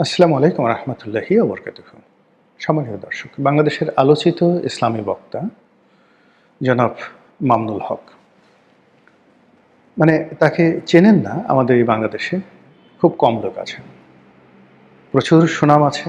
আসসালামু আলাইকুম রহমতুল্লাহি ওয়া বারাকাতুহু। সম্মানিত দর্শক, বাংলাদেশের আলোচিত ইসলামী বক্তা জনাব মামুনুল হক, তাকে চেনেন না আমাদের এই বাংলাদেশে খুব কম লোক আছেন। প্রচুর সুনাম আছে,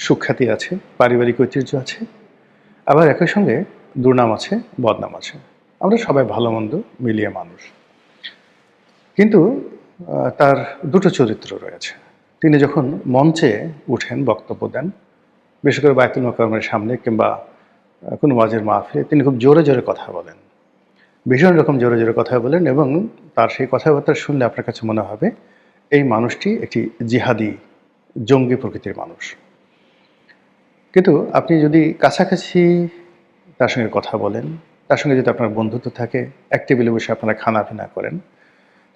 সুখ্যাতি আছে, পারিবারিক ঐতিহ্য আছে, আবার একই সঙ্গে দুর্নাম আছে, বদনাম আছে। আমরা সবাই ভালো-মন্দ মিলিয়ে মানুষ। কিন্তু তার দুটো চরিত্র রয়েছে। তিনি যখন মঞ্চে উঠেন, বক্তব্য দেন, বিশেষ করে বায়তুল মোকাররমের সামনে কিংবা কোনো ওয়াজের মাহফিলে তিনি খুব জোরে, জোরে কথা বলেন। ভীষণ রকম জোরে, জোরে কথা বলেন এবং তার সেই কথাবার্তা শুনলে আপনার কাছে মনে হবে এই মানুষটি একটি জিহাদি, জঙ্গি প্রকৃতির মানুষ। কিন্তু আপনি যদি কাছাকাছি তার সঙ্গে কথা বলেন, তার সঙ্গে যদি আপনার বন্ধুত্ব থাকে, এক টেবিলে বসে আপনারা খানাপিনা করেন,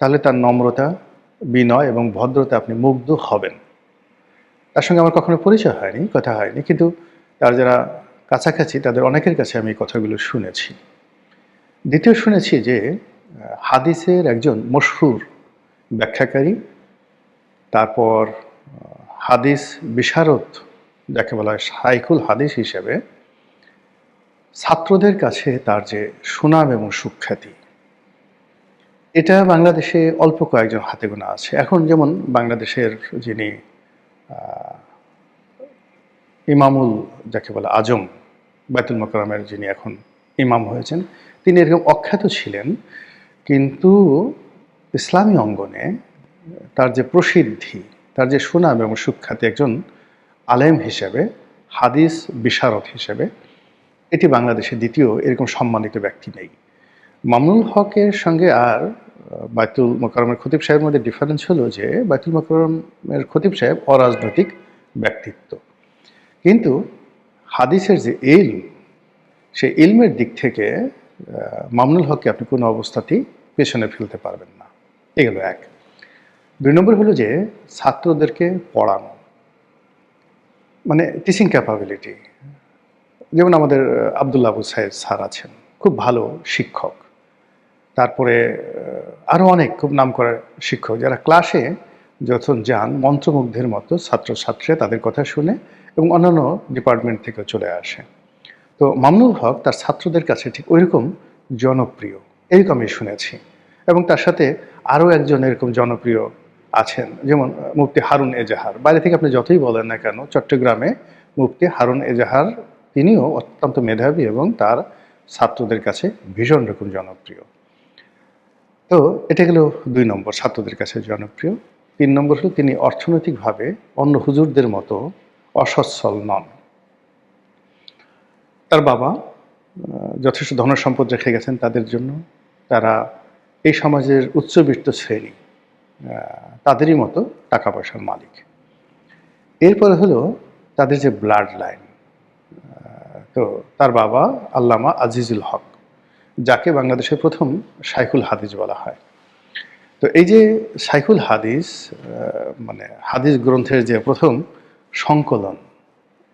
তাহলে তার নম্রতা, বিনয় এবং ভদ্রতা আপনি মুগ্ধ হবেন। তার সঙ্গে আমার কখনো পরিচয় হয়নি, কথা হয়নি। কিন্তু তার যারা কাছাকাছি তাদের অনেকের কাছে আমি এই কথাগুলো শুনেছি। দ্বিতীয় শুনেছি যে হাদিসের একজন মশহুর ব্যাখ্যাকারী, তারপর হাদিস বিশারদ যাকে বলা হয় শাইখুল হাদিস হিসেবে ছাত্রদের কাছে তার যে সুনাম এবং সুখ্যাতি, এটা বাংলাদেশে অল্প কয়েকজন হাতে গোনা আছে। এখন যেমন বাংলাদেশের যিনি ইমামুল যাকে বলে আজম, বায়তুল মোকাররমের যিনি এখন ইমাম হয়েছেন, তিনি এরকম অখ্যাত ছিলেন, কিন্তু ইসলামী অঙ্গনে তার যে প্রসিদ্ধি, তার যে সুনাম এবং সুখ্যাতি একজন আলেম হিসেবে, হাদিস বিশারদ হিসেবে, এটি বাংলাদেশে দ্বিতীয় এরকম সম্মানিত ব্যক্তি নেই। মামুনুল হকের সঙ্গে আর বায়তুল মোকাররমের খতিব সাহেবের মধ্যে ডিফারেন্স হলো যে বায়তুল মোকাররমের খতিব সাহেব অরাজনৈতিক ব্যক্তিত্ব, কিন্তু হাদিসের যে ইলম, সেই ইলমের দিক থেকে মামুনুল হককে আপনি কোনো অবস্থাতেই পেছনে ফেলতে পারবেন না। এগুলো এক। ২ নম্বর হলো যে ছাত্রদেরকে পড়ানো, টিচিং ক্যাপাবিলিটি। যেমন আমাদের আবদুল্লাহ আবু সাইদ স্যার আছেন, খুব ভালো শিক্ষক। তারপরে আরও অনেক খুব নামকরা শিক্ষক যারা ক্লাসে যখন যান মন্ত্রমুগ্ধের মতো ছাত্রছাত্রীরা তাদের কথা শুনে এবং অন্যান্য ডিপার্টমেন্ট থেকেও চলে আসে। তো মামুনুল হক তার ছাত্রদের কাছে ঠিক ওইরকম জনপ্রিয়, এরকম আমি শুনেছি। এবং তার সাথে আরও একজন এরকম জনপ্রিয় আছেন, যেমন মুফতি হারুন এজাহার। বাইরে থেকে আপনি যতই বলেন না কেন, চট্টগ্রামে মুফতি হারুন এজাহার তিনিও অত্যন্ত মেধাবী এবং তার ছাত্রদের কাছে ভীষণ রকম জনপ্রিয়। তো এটা গেল ২ নম্বর, ছাত্রদের কাছে জনপ্রিয়। ৩ নম্বর হলো তিনি অর্থনৈতিকভাবে অন্য হুজুরদের মতো অসচ্ছল নন। তার বাবা যথেষ্ট ধনসম্পদ রেখে গেছেন তাদের জন্য। তারা এই সমাজের উচ্চবিত্ত শ্রেণী, তাদেরই মতো টাকা পয়সার মালিক। এরপরে হলো তাদের যে ব্লাড লাইন। তো তার বাবা আল্লামা আজিজুল হক, যাকে বাংলাদেশের প্রথম শাইখুল হাদিস বলা হয়। তো এই যে শাইখুল হাদিস, হাদিস গ্রন্থের যে প্রথম সংকলন,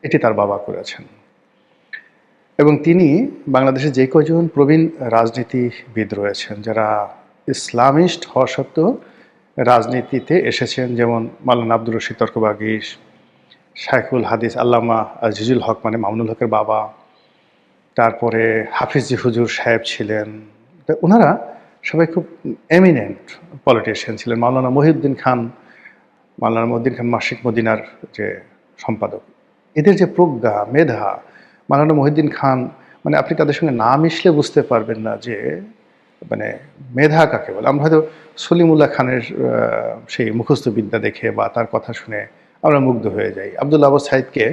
এটি তার বাবা করেছেন। এবং তিনি বাংলাদেশে যে কয়জন প্রবীণ রাজনীতিবিদ রয়েছেন যারা ইসলামিস্ট হওয়া সত্ত্বেও রাজনীতিতে এসেছেন, যেমন মাওলানা আব্দুর রশিদ তর্কবাগীশ, শাইখুল হাদিস আল্লামা আজিজুল হক মামুনুল হকের বাবা, তারপরে হাফিজি হুজুর সাহেব ছিলেন। তো ওনারা সবাই খুব এমিনেন্ট পলিটিশিয়ান ছিলেন। মাওলানা মহিউদ্দিন খান মাসিক মদিনার যে সম্পাদক, এদের যে প্রজ্ঞা, মেধা, মাওলানা মহিউদ্দিন খান, আপনি তাদের সঙ্গে না মিশলে বুঝতে পারবেন না যে মেধা কাকে বলে। আমরা হয়তো সলিমুল্লাহ খানের সেই মুখস্থ বিদ্যা দেখে বা তার কথা শুনে আমরা মুগ্ধ হয়ে যাই। আবদুল্লাহ আবু সাইদকে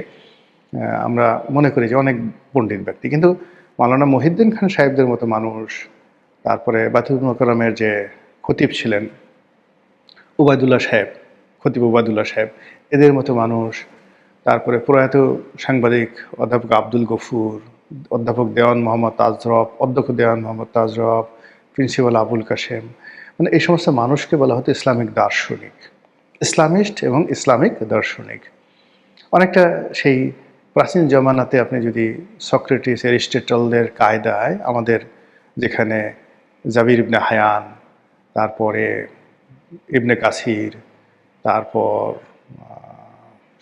আমরা মনে করি যে অনেক পণ্ডিত ব্যক্তি, কিন্তু মাওলানা মহিউদ্দিন খান সাহেবদের মতো মানুষ, তারপরে বায়তুল মোকাররমের যে খতিব ছিলেন উবায়দুল্লাহ সাহেব, খতিব উবায়দুল্লাহ সাহেব, এদের মতো মানুষ, তারপরে প্রয়াত সাংবাদিক অধ্যাপক আব্দুল গফুর, অধ্যাপক দেওয়ান মোহাম্মদ তাজরফ, অধ্যক্ষ দেওয়ান মোহাম্মদ তাজরফ, প্রিন্সিপাল আবুল কাশেম, এই সমস্ত মানুষকে বলা হতো ইসলামিক দার্শনিক, ইসলামিস্ট এবং ইসলামিক দার্শনিক। অনেকটা সেই প্রাচীন জমানাতে আপনি যদি সক্রেটিস, এরিস্টটলদের কায়দায় আমাদের যেখানে জাবির ইবনে হায়ান, তারপরে ইবনে কাসির, তারপর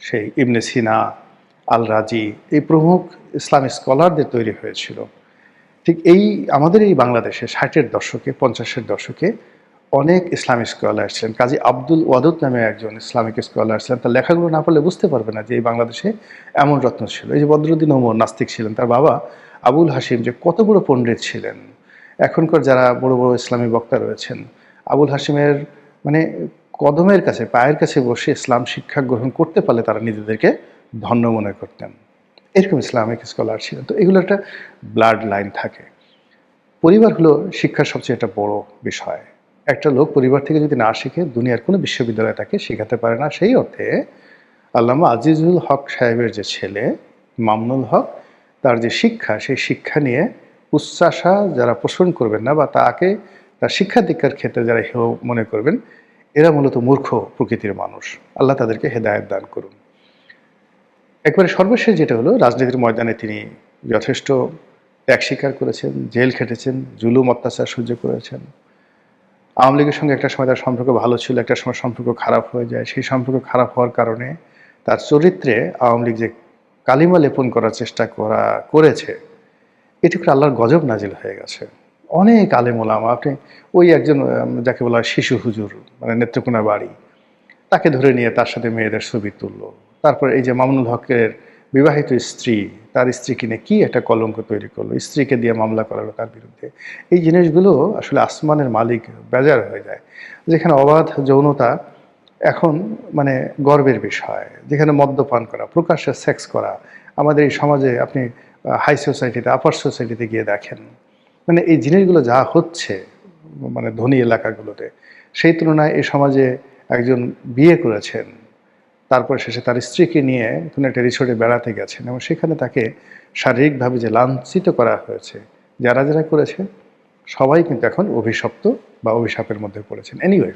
সেই ইবনে সিনা, আল রাজি এই প্রমুখ ইসলামিক স্কলারদের তৈরি হয়েছিল। ঠিক এই আমাদের এই বাংলাদেশে 60-এর দশকে 50-এর দশকে অনেক ইসলামিক স্কলার ছিলেন। কাজী আব্দুল ওয়াদুদ নামে একজন ইসলামিক স্কলার ছিলেন। তার লেখাগুলো না পড়লে বুঝতে পারবে না যে এই বাংলাদেশে এমন রত্ন ছিল। এই যে বদরুদ্দীন ওমর নাস্তিক ছিলেন, তার বাবা আবুল হাশিম যে কত বড় পণ্ডিত ছিলেন। এখনকার যারা বড় বড় ইসলামী বক্তা রয়েছেন, আবুল হাশিমের মানে কদমের কাছে, পায়ের কাছে বসে ইসলাম শিক্ষা গ্রহণ করতে পারলে তারা নিজেদেরকে ধন্য মনে করতেন। এরকম ইসলামিক স্কলার ছিলেন। তো এগুলো একটা ব্লাড লাইন থাকে। পরিবার হলো শিক্ষার সবচেয়ে একটা বড় বিষয়। একটা লোক পরিবার থেকে যদি না শিখে দুনিয়ার কোনো বিশ্ববিদ্যালয়ে তাকে শেখাতে পারে না। সেই অর্থে আল্লামা আজিজুল হক সাহেবের যে ছেলে মামুনুল হক, তার যে শিক্ষা, সেই শিক্ষা নিয়ে উচ্চাশা যারা পোষণ করবেন না বা তাকে তার শিক্ষা দীক্ষার ক্ষেত্রে যারা হেয় মনে করবেন, এরা মূলত মূর্খ প্রকৃতির মানুষ। আল্লাহ তাদেরকে হেদায়েত দান করুন। একবারে সর্বশেষ যেটা হলো, রাজনীতির ময়দানে তিনি যথেষ্ট ত্যাগ স্বীকার করেছেন, জেল খেটেছেন, জুলুম অত্যাচার সহ্য করেছেন। আওয়ামী লীগের সঙ্গে একটা সময় তার সম্পর্ক ভালো ছিল, একটা সময় সম্পর্ক খারাপ হয়ে যায়। সেই সম্পর্ক খারাপ হওয়ার কারণে তার চরিত্রে আওয়ামী লীগ যে কালিমা লেপন করার চেষ্টা করেছে, এটি করে আল্লাহর গজব নাজিল হয়ে গেছে। অনেক আলেম ওলামা, আপনি ওই একজন যাকে বলা হয় শিশু হুজুর, মানে নেত্রকোনা বাড়ি, তাকে ধরে নিয়ে তার সাথে মেয়েদের ছবি তুললো। তারপর এই যে মামুনুল হকের বিবাহিত স্ত্রী, তার স্ত্রীকে নিয়ে কী একটা কলঙ্ক তৈরি করলো, স্ত্রীকে দিয়ে মামলা করালো তার বিরুদ্ধে। এই জিনিসগুলো আসলে আসমানের মালিক বেজার হয়ে যায়। যেখানে অবাধ যৌনতা এখন মানে গর্বের বিষয়, যেখানে মদ্যপান করা, প্রকাশ্যে সেক্স করা, আমাদের এই সমাজে আপনি হাই সোসাইটিতে, আপার সোসাইটিতে গিয়ে দেখেন, মানে এই জিনিসগুলো যা হচ্ছে মানে ধনী এলাকাগুলোতে, সেই তুলনায় এই সমাজে একজন বিয়ে করেছেন, তারপর শেষে তার স্ত্রীকে নিয়ে কোনো একটা রিসোর্টে বেড়াতে গেছেন এবং সেখানে তাকে শারীরিকভাবে যে লাঞ্ছিত করা হয়েছে, যারা যারা করেছে সবাই কিন্তু এখন অভিশপ্ত বা অভিশাপের মধ্যে পড়েছেন। এনিওয়ে,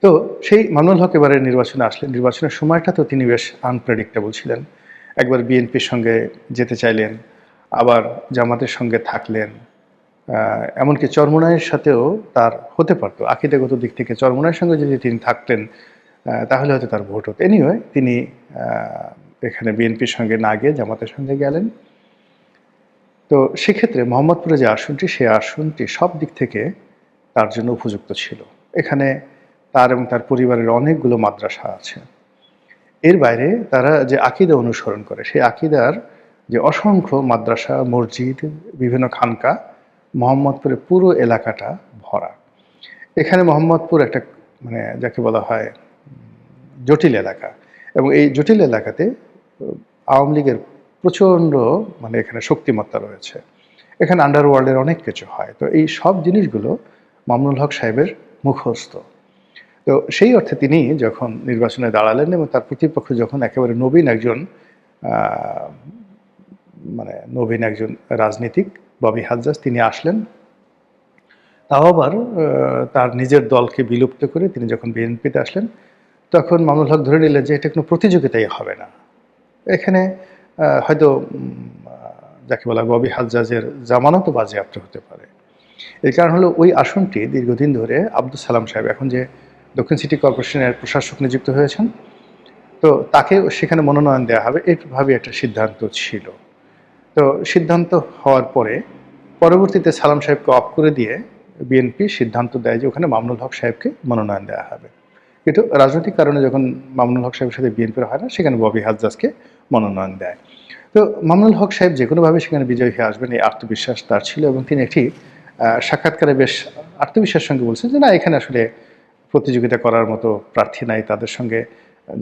তো সেই মামুনুল হক এবারে নির্বাচনে আসলেন। নির্বাচনের সময়টা তো তিনি বেশ আনপ্রেডিক্টেবল ছিলেন। একবার বিএনপির সঙ্গে যেতে চাইলেন, আবার জামাতের সঙ্গে থাকলেন, এমনকি চরমোনাইয়ের সাথেও তার হতে পারতো। আকীদাগত দিক থেকে চরমোনাইয়ের সঙ্গে যদি তিনি থাকতেন, তাহলে হয়তো তার ভোট হতো। এনিওয়ে, তিনি এখানে বিএনপির সঙ্গে না গিয়ে জামাতের সঙ্গে গেলেন। তো সেক্ষেত্রে মোহাম্মদপুরে যে আসনটি, সেই আসনটি সব দিক থেকে তার জন্য উপযুক্ত ছিল। এখানে তার এবং তার পরিবারের অনেকগুলো মাদ্রাসা আছে। এর বাইরে তারা যে আকীদা অনুসরণ করে, সেই আকীদার যে অসংখ্য মাদ্রাসা, মসজিদ, বিভিন্ন খানকা, মোহাম্মদপুরের পুরো এলাকাটা ভরা। এখানে মোহাম্মদপুর একটা মানে যাকে বলা হয় জটিল এলাকা, এবং এই জটিল এলাকাতে আওয়ামী লীগের প্রচণ্ড মানে এখানে শক্তিমত্তা রয়েছে। এখানে আন্ডারওয়ার্ল্ডের অনেক কিছু হয়। তো এই সব জিনিসগুলো মামুনুল হক সাহেবের মুখস্থ। তো সেই অর্থে তিনি যখন নির্বাচনে দাঁড়ালেন এবং তার প্রতিপক্ষ যখন একেবারে নবীন একজন রাজনীতিক ববি হাজ্জাজ, তিনি আসলেন, তাও আবার তার নিজের দলকে বিলুপ্ত করে তিনি যখন বিএনপিতে আসলেন, তখন মামুনুল হক ধরে নিলেন যে এটা কোনো প্রতিযোগিতাই হবে না। এখানে হয়তো যাকে বলা ববি হাজ্জাজের জামানতও বাজেয়াপ্ত হতে পারে। এর কারণ হলো ওই আসনটি দীর্ঘদিন ধরে আব্দুল সালাম সাহেব, এখন যে দক্ষিণ সিটি কর্পোরেশনের প্রশাসক নিযুক্ত হয়েছেন, তো তাকে সেখানে মনোনয়ন দেওয়া হবে, এইভাবে একটা সিদ্ধান্ত ছিল। তো সিদ্ধান্ত হওয়ার পরে পরবর্তীতে সালাম সাহেবকে অফ করে দিয়ে বিএনপি সিদ্ধান্ত দেয় যে ওখানে মামুনুল হক সাহেবকে মনোনয়ন দেওয়া হবে। কিন্তু রাজনৈতিক কারণে যখন মামুনুল হক সাহেবের সাথে বিএনপির হয় না, সেখানে ববি হাজ্জাজকে মনোনয়ন দেয়। তো মামুনুল হক সাহেব যে কোনোভাবে সেখানে বিজয়ী হয়ে আসবেন, এই আত্মবিশ্বাস তার ছিল, এবং তিনি একটি সাক্ষাৎকারে বেশ আত্মবিশ্বাসের সঙ্গে বলছেন যে না, এখানে আসলে প্রতিযোগিতা করার মতো প্রার্থী নাই, তাদের সঙ্গে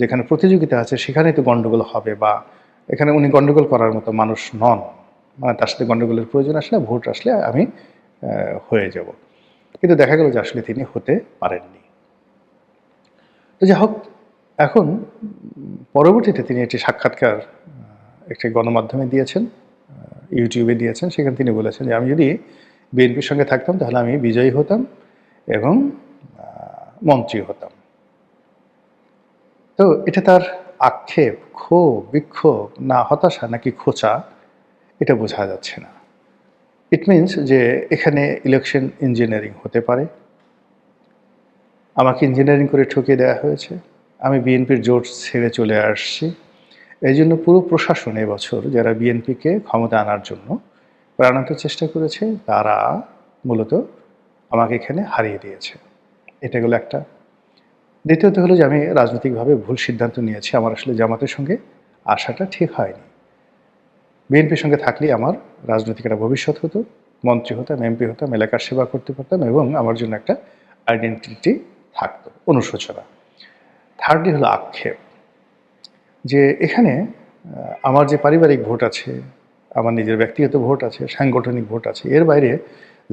যেখানে প্রতিযোগিতা আছে সেখানেই তো গণ্ডগোল হবে, বা এখানে উনি গণ্ডগোল করার মতো মানুষ নন, মানে তার সাথে গণ্ডগোলের প্রয়োজন আসলে, ভোট আসলে আমি হয়ে যাব। কিন্তু দেখা গেল যে আসলে তিনি হতে পারেননি। তো যাই হোক, এখন পরবর্তীতে তিনি একটি সাক্ষাৎকার একটি গণমাধ্যমে দিয়েছেন, ইউটিউবে দিয়েছেন। সেখানে তিনি বলেছেন যে আমি যদি বিএনপির সঙ্গে থাকতাম তাহলে আমি বিজয়ী হতাম এবং মন্ত্রী হতাম। তো এটা তার আক্ষেপ, ক্ষোভ, বিক্ষোভ, না হতাশা নাকি খোঁচা, এটা বোঝা যাচ্ছে না। ইট মিনস যে এখানে ইলেকশন ইঞ্জিনিয়ারিং হতে পারে, আমাকে ইঞ্জিনিয়ারিং করে ঠকিয়ে দেওয়া হয়েছে, আমি বিএনপির জোট ছেড়ে চলে আসছি। এই জন্য পুরো প্রশাসন এবছর যারা বিএনপিকে ক্ষমতা আনার জন্য প্রাণান্ত চেষ্টা করেছে, তারা মূলত আমাকে এখানে হারিয়ে দিয়েছে। এটা গেল একটা। দ্বিতীয়ত হলো যে আমি রাজনৈতিকভাবে ভুল সিদ্ধান্ত নিয়েছি। আমার আসলে জামাতের সঙ্গে আসাটা ঠিক হয়নি। বিএনপির সঙ্গে থাকলেই আমার রাজনৈতিক একটা ভবিষ্যৎ হতো, মন্ত্রী হতাম, এমপি হতাম, এলাকার সেবা করতে পারতাম এবং আমার জন্য একটা আইডেন্টিটি থাকতো, অনুশোচনা। থার্ডলি হলো আক্ষেপ, যে এখানে আমার যে পারিবারিক ভোট আছে, আমার নিজের ব্যক্তিগত ভোট আছে, সাংগঠনিক ভোট আছে, এর বাইরে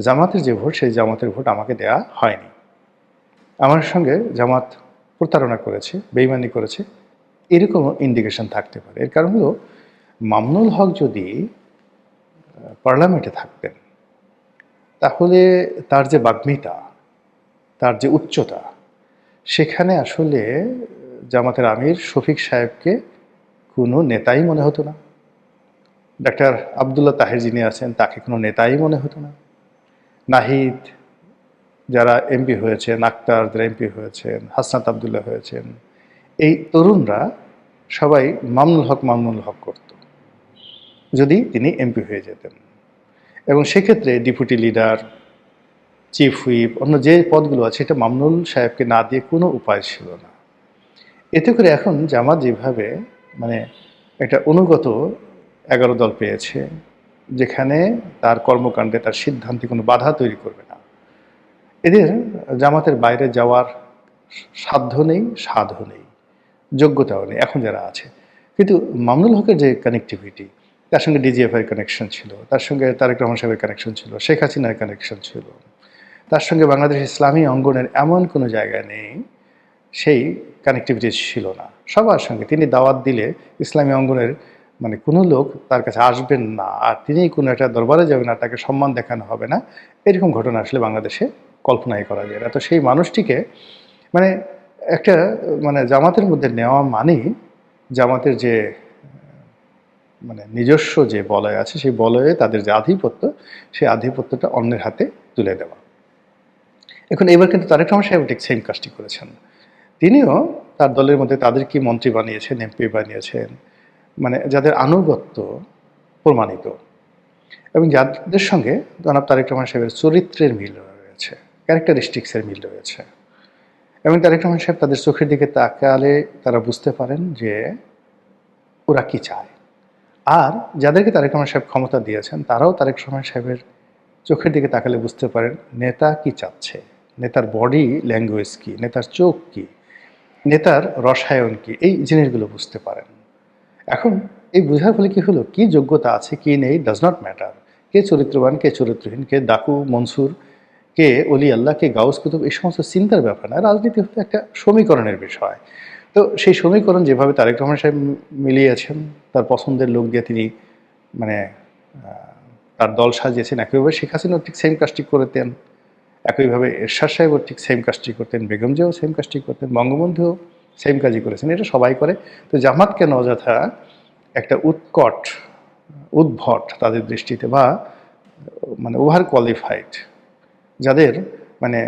জামাতের যে ভোট, সেই জামাতের ভোট আমাকে দেয়া হয়নি। আমার সঙ্গে জামাত প্রতারণা করেছে, বেইমানি করেছে, এরকমও ইন্ডিকেশন থাকতে পারে। এর কারণ হলো মামুনুল হক যদি পার্লামেন্টে থাকতেন, তাহলে তার যে বাগ্মিতা, তার যে উচ্চতা, সেখানে আসলে জামাতের আমির শফিক সাহেবকে কোনো নেতাই মনে হতো না। ডাক্তার আবদুল্লাহ তাহের যিনি আছেন, তাকে কোনো নেতাই মনে হতো না। নাহিদ যারা এমপি হয়েছেন, আক্তার যারা এমপি হয়েছেন, হাসনাত আবদুল্লাহ হয়েছেন, এই তরুণরা সবাই মামুনুল হক করত যদি তিনি এমপি হয়ে যেতেন। এবং সেক্ষেত্রে ডেপুটি লিডার, চিফ হুইপ, অন্য যে পদগুলো আছে, এটা মামুনুল সাহেবকে না দিয়ে কোনো উপায় ছিল না। এতে করে এখন জামাত যেভাবে মানে একটা অনুগত 11 দল পেয়েছে, যেখানে তার কর্মকাণ্ডে, তার সিদ্ধান্তে কোনো বাধা তৈরি করবে না, এদের জামাতের বাইরে যাওয়ার সাধ্য নেই, সাধও নেই, যোগ্যতাও নেই এখন যারা আছে। কিন্তু মামুনুল হকের যে কানেক্টিভিটি, তার সঙ্গে ডিজিএফআই কানেকশন ছিল, তার সঙ্গে তারেক রহমান সাহেবের কানেকশন ছিল, শেখ হাসিনার কানেকশন ছিল, তার সঙ্গে বাংলাদেশ ইসলামী অঙ্গনের এমন কোনো জায়গা নেই সেই কানেক্টিভিটি ছিল না। সবার সঙ্গে তিনি দাওয়াত দিলে ইসলামী অঙ্গনের মানে কোনো লোক তার কাছে আসবেন না, আর তিনি কোনো একটা দরবারে যাবেন না, তাকে সম্মান দেখানো হবে না, এরকম ঘটনা আসলে বাংলাদেশে কল্পনাই করা যায় না। তো সেই মানুষটিকে মানে একটা মানে জামাতের মধ্যে নেওয়া মানেই জামাতের যে মানে নিজস্ব যে বলয় আছে, সেই বলয়ে তাদের যে আধিপত্য, সেই আধিপত্যটা অন্যের হাতে তুলে দেওয়া। এখন এবার কিন্তু তারেক রহমান সাহেব ঠিক সেম কাজটি করেছেন। তিনিও তার দলের মধ্যে তাদেরকে মন্ত্রী বানিয়েছেন, এমপি বানিয়েছেন, মানে যাদের আনুগত্য প্রমাণিত এবং যাদের সঙ্গে জনাব তারেক রহমান সাহেবের চরিত্রের মিল রয়েছে, ক্যারেক্টারিস্টিক্সের মিল রয়েছে। এবং তারেক রহমান সাহেব তাদের চোখের দিকে তাকালে তারা বুঝতে পারেন যে ওরা কি চায়। আর যাদেরকে তারেক রহমান সাহেব ক্ষমতা দিয়েছেন, তারাও তারেক রহমান সাহেবের চোখের দিকে তাকালে বুঝতে পারেন নেতা কি চাচ্ছে, নেতার বডি ল্যাঙ্গুয়েজ কি, নেতার চোখ কি, নেতার রসায়ন কি, এই জিনিসগুলো বুঝতে পারেন। এখন এই বোঝার ফলে কি হলো, কি যোগ্যতা আছে কি নেই ডাজ নট ম্যাটার। কে চরিত্রবান, কে চরিত্রহীন, কে ডাকু মনসুর, কে অলি আল্লাহ, কে গাউস কুতুব, এই সমস্ত চিন্তার ব্যাপার না। রাজনীতি হলো একটা সমীকরণের বিষয়। তো সেই সমীকরণ যেভাবে তারেক রহমান সাহেব মিলিয়েছেন, তার পছন্দের লোক দিয়ে তিনি মানে তার দল সাজিয়েছেন, একইভাবে শেখ হাসিনাও ঠিক সেম কাজটি করতেন, একইভাবে এরশাদ সাহেবও ঠিক সেম কাজটি করতেন, বেগম জিয়াও সেম কাজটি করতেন, বঙ্গবন্ধুও সেম কাজই করেছেন। এটা সবাই করে। তো জামাত কেন অযথা একটা উৎকট, উদ্ভট তাদের দৃষ্টিতে, বা মানে ওভার কোয়ালিফাইড, যাদের মানে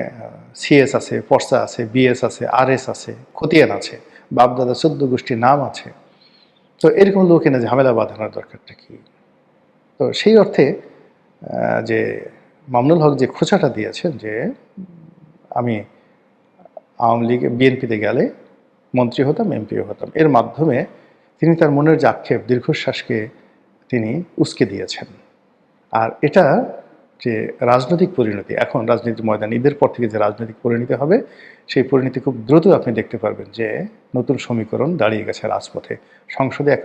সিএস আছে, পর্সা আছে, বিএস আছে, আরএস আছে, খতিয়ান আছে, বাপদাদা 14 গোষ্ঠীর নাম আছে, তো এরকম লোক এনে ঝামেলা বাঁধানোর দরকারটা কি? তো সেই অর্থে যে মামুনুল হক যে খোঁচাটা দিয়েছেন যে আমি আওয়ামী লীগ বিএনপিতে গেলে মন্ত্রী হতাম, এমপিও হতাম, এর মাধ্যমে তিনি তার মনের যে আক্ষেপ, দীর্ঘশ্বাসকে তিনি উস্কে দিয়েছেন। আর এটা যে রাজনৈতিক পরিণতি, এখন রাজনীতির ময়দান ঈদের পর থেকে যে রাজনৈতিক পরিণতি হবে, সেই পরিণতি খুব দ্রুত আপনি দেখতে পারবেন যে নতুন সমীকরণ দাঁড়িয়ে গেছে রাজপথে। সংসদে এক